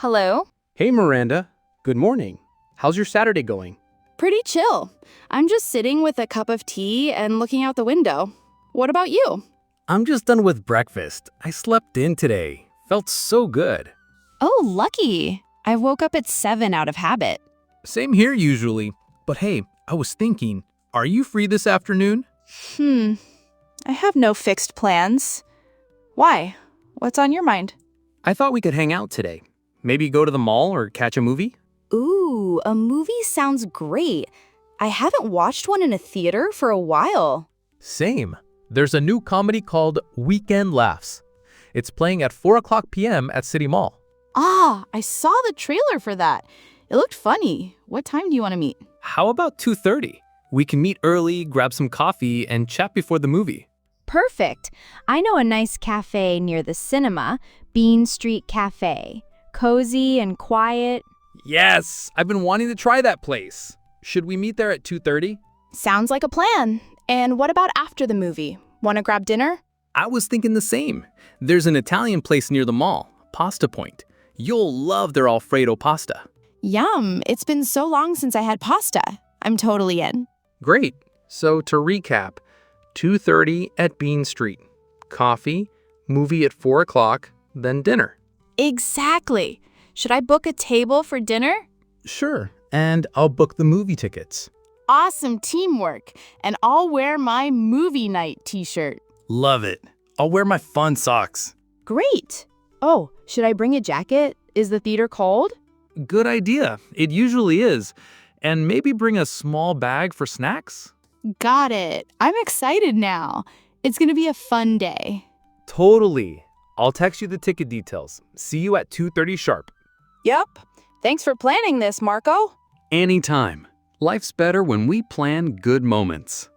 Hello? Hey, Miranda. Good morning. How's your Saturday going? Pretty chill. I'm just sitting with a cup of tea and looking out the window. What about you? I'm just done with breakfast. I slept in today. Felt so good. Oh, lucky. I woke up at 7 out of habit. Same here usually. But hey, I was thinking, are you free this afternoon? I have no fixed plans. Why? What's on your mind? I thought we could hang out today. Maybe go to the mall or catch a movie? Ooh, a movie sounds great. I haven't watched one in a theater for a while. Same. There's a new comedy called Weekend Laughs. It's playing at 4 p.m. at City Mall. Ah, I saw the trailer for that. It looked funny. What time do you want to meet? How about 2:30? We can meet early, grab some coffee, and chat before the movie. Perfect. I know a nice cafe near the cinema, Bean Street Cafe. Cozy and quiet. Yes! I've been wanting to try that place. Should we meet there at 2:30? Sounds like a plan. And what about after the movie? Want to grab dinner? I was thinking the same. There's an Italian place near the mall, Pasta Point. You'll love their Alfredo pasta. Yum, it's been so long since I had pasta. I'm totally in. Great. So to recap, 2:30 at Bean Street. Coffee, movie at 4 o'clock, then dinner. Exactly. Should I book a table for dinner? Sure, and I'll book the movie tickets. Awesome teamwork. And I'll wear my movie night t-shirt. Love it. I'll wear my fun socks. Great. Oh, should I bring a jacket? Is the theater cold? Good idea. It usually is. And maybe bring a small bag for snacks? Got it. I'm excited now. It's going to be a fun day. Totally. I'll text you the ticket details. See you at 2:30 sharp. Yep. Thanks for planning this, Marco. Anytime. Life's better when we plan good moments.